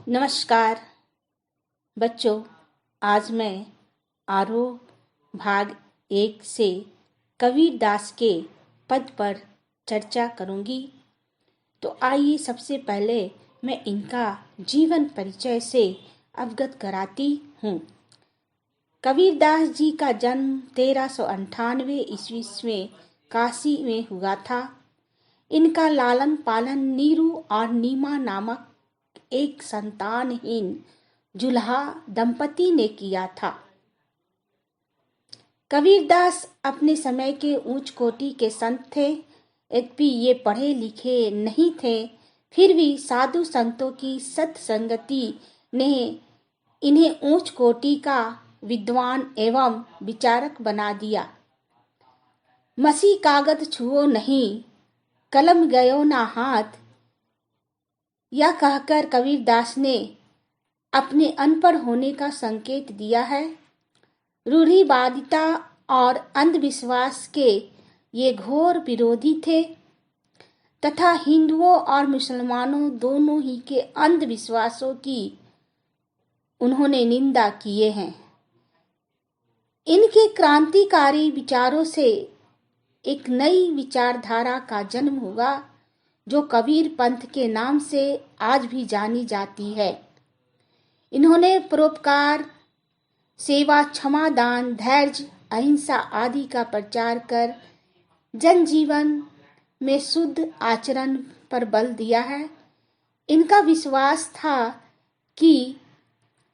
नमस्कार बच्चों। आज मैं आरोह भाग 1 से कबीर दास के पद पर चर्चा करूंगी। तो आइए सबसे पहले मैं इनका जीवन परिचय से अवगत कराती हूँ। कबीर दास जी का जन्म 1398 ईस्वी में काशी में हुआ था। इनका लालन पालन नीरू और नीमा नामक एक संतानहीन जुल्हा दंपति ने किया था। कबीरदास अपने समय के ऊंच कोटि के संत थे। यद्यपि ये पढ़े लिखे नहीं थे, फिर भी साधु संतों की सत्संगति ने इन्हें ऊंच कोटि का विद्वान एवं विचारक बना दिया। मसी कागज छुओ नहीं, कलम गयो ना हाथ, यह कहकर कबीरदास ने अपने अनपढ़ होने का संकेत दिया है। रूढ़िवादिता और अंधविश्वास के ये घोर विरोधी थे तथा हिंदुओं और मुसलमानों दोनों ही के अंधविश्वासों की उन्होंने निंदा किए हैं। इनके क्रांतिकारी विचारों से एक नई विचारधारा का जन्म हुआ, जो कबीर पंथ के नाम से आज भी जानी जाती है। इन्होंने परोपकार, सेवा, क्षमा, दान, धैर्य, अहिंसा आदि का प्रचार कर जनजीवन में शुद्ध आचरण पर बल दिया है। इनका विश्वास था कि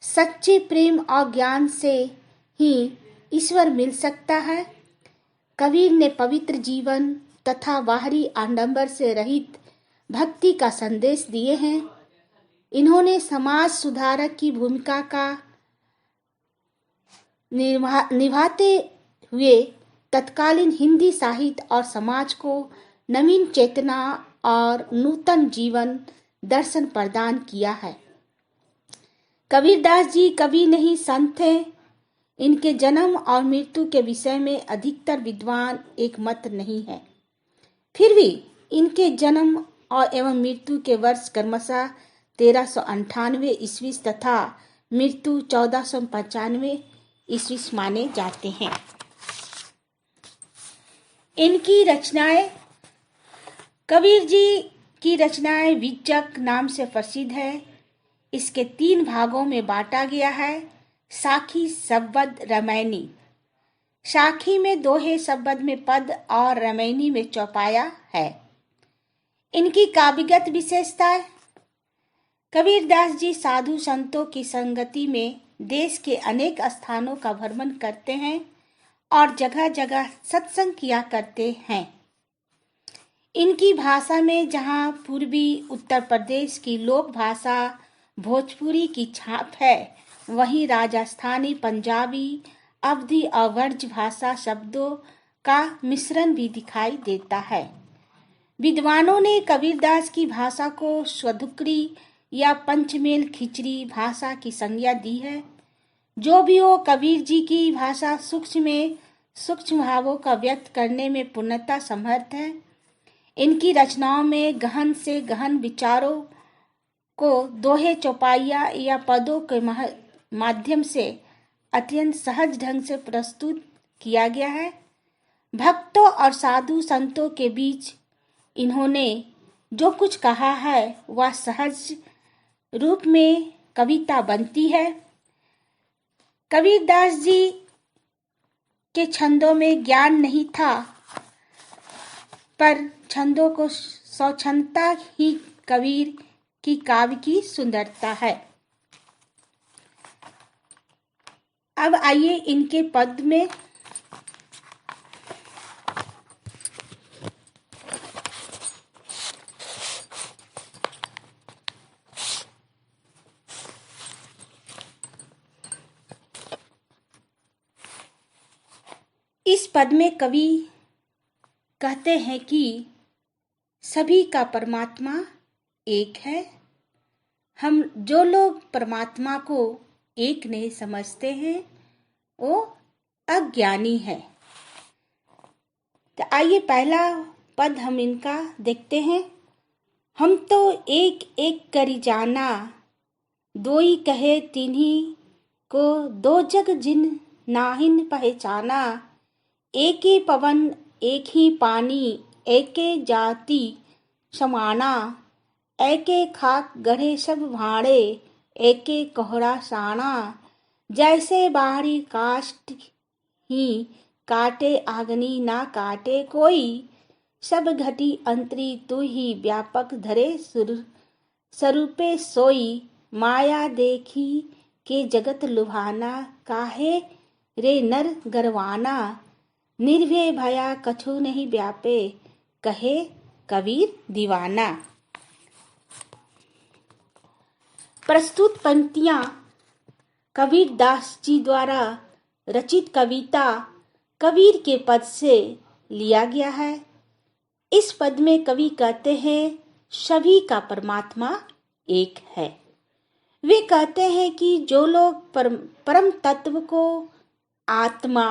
सच्चे प्रेम और ज्ञान से ही ईश्वर मिल सकता है। कबीर ने पवित्र जीवन तथा बाहरी आडंबर से रहित भक्ति का संदेश दिए हैं। इन्होंने समाज सुधारक की भूमिका का निभाते हुए तत्कालीन हिंदी साहित्य और समाज को नवीन चेतना और नूतन जीवन दर्शन प्रदान किया है। कबीरदास जी कवि नहीं संत थे। इनके जन्म और मृत्यु के विषय में अधिकतर विद्वान एक मत नहीं है। फिर भी इनके जन्म और एवं मृत्यु के वर्ष क्रमशः 1398 ईस्वी तथा मृत्यु 1495 ईस्वी माने जाते हैं। इनकी रचनाएं, कबीर जी की रचनाएं विजक नाम से प्रसिद्ध है। इसके 3 भागों में बांटा गया है। साखी, शब्द, रामायणी। साखी में दोहे, शब्द में पद और रामायणी में चौपाया है। इनकी काव्यगत विशेषताएं। कबीरदास जी साधु संतों की संगति में देश के अनेक स्थानों का भ्रमण करते हैं और जगह जगह सत्संग किया करते हैं। इनकी भाषा में जहां पूर्वी उत्तर प्रदेश की लोक भाषा भोजपुरी की छाप है, वहीं राजस्थानी, पंजाबी, अवधी और ब्रज भाषा शब्दों का मिश्रण भी दिखाई देता है। विद्वानों ने कबीरदास की भाषा को स्वधुकरी या पंचमेल खिचड़ी भाषा की संज्ञा दी है। जो भी हो, कबीर जी की भाषा सूक्ष्म भावों का व्यक्त करने में पूर्णतः समर्थ है। इनकी रचनाओं में गहन से गहन विचारों को दोहे, चौपाइया या पदों के माध्यम से अत्यंत सहज ढंग से प्रस्तुत किया गया है। भक्तों और साधु संतों के बीच इन्होंने जो कुछ कहा है वह सहज रूप में कविता बनती है। कबीरदास जी के छंदों में ज्ञान नहीं था, पर छंदों को स्वच्छंदता ही कबीर की काव्य की सुंदरता है। अब आइए इनके पद में। इस पद में कवि कहते हैं कि सभी का परमात्मा एक है। हम जो लोग परमात्मा को एक नहीं समझते हैं, वो अज्ञानी है। तो आइए पहला पद हम इनका देखते हैं। हम तो एक एक करी जाना, दोई कहे तिन्ही को दो जग जिन नाहिन पहचाना। एक ही पवन एक ही पानी एके जाति समाना। एके खाक गढ़े सब भाड़े एके कोहरा साना। जैसे बाहरी काष्ठ ही काटे आग्नि ना काटे कोई। सब घटी अंतरी तू ही व्यापक धरे स्वरूपे सोई। माया देखी के जगत लुभाना काहे रे नर गरवाना। निर्भय भया कछु नहीं व्यापे कहे कबीर दीवाना। प्रस्तुत पंक्तियां कबीर दास जी द्वारा रचित कविता कबीर के पद से लिया गया है। इस पद में कवि कहते हैं सभी का परमात्मा एक है। वे कहते हैं कि जो लोग परम तत्व को आत्मा,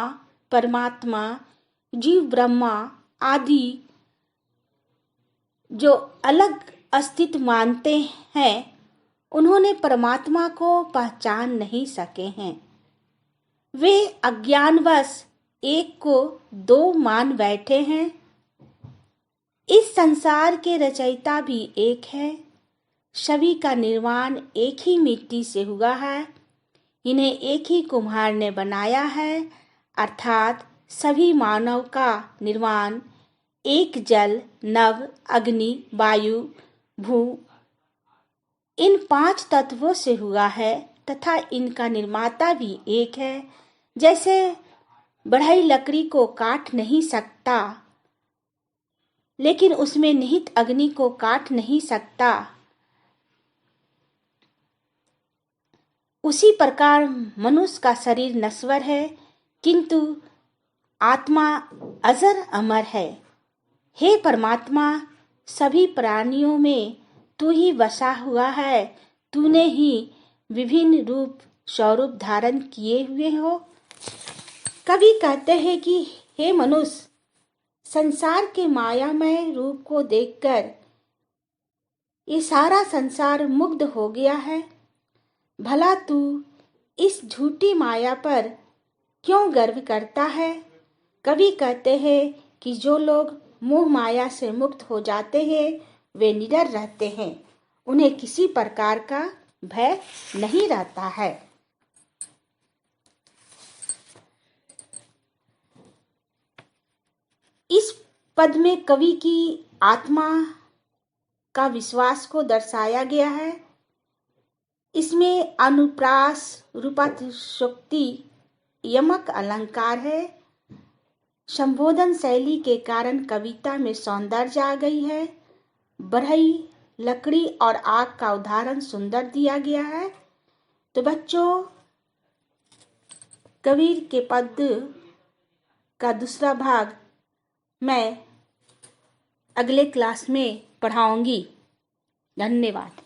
परमात्मा, जीव ब्रह्मा आदि जो अलग अस्तित्व मानते हैं, उन्होंने परमात्मा को पहचान नहीं सके हैं। वे अज्ञानवश एक को दो मान बैठे हैं। इस संसार के रचयिता भी एक है। सभी का निर्माण एक ही मिट्टी से हुआ है। इन्हें एक ही कुम्हार ने बनाया है। अर्थात सभी मानव का निर्माण एक जल, नभ, अग्नि, वायु, भू इन 5 तत्वों से हुआ है तथा इनका निर्माता भी एक है। जैसे बढ़ई लकड़ी को काट नहीं सकता, लेकिन उसमें निहित अग्नि को काट नहीं सकता, उसी प्रकार मनुष्य का शरीर नश्वर है किंतु आत्मा अजर अमर है। हे परमात्मा, सभी प्राणियों में तू ही बसा हुआ है। तूने ही विभिन्न रूप स्वरूप धारण किए हुए हो। कवि कहते हैं कि हे मनुष्य, संसार के मायामय रूप को देखकर ये सारा संसार मुग्ध हो गया है। भला तू इस झूठी माया पर क्यों गर्व करता है? कवि कहते हैं कि जो लोग मोह माया से मुक्त हो जाते हैं वे निडर रहते हैं। उन्हें किसी प्रकार का भय नहीं रहता है। इस पद में कवि की आत्मा का विश्वास को दर्शाया गया है। इसमें अनुप्रास, रूपातिशोक्ति, यमक अलंकार है। संबोधन शैली के कारण कविता में सौंदर्य आ गई है। बढ़ई, लकड़ी और आग का उदाहरण सुंदर दिया गया है। तो बच्चों, कबीर के पद का दूसरा भाग मैं अगले क्लास में पढ़ाऊंगी। धन्यवाद।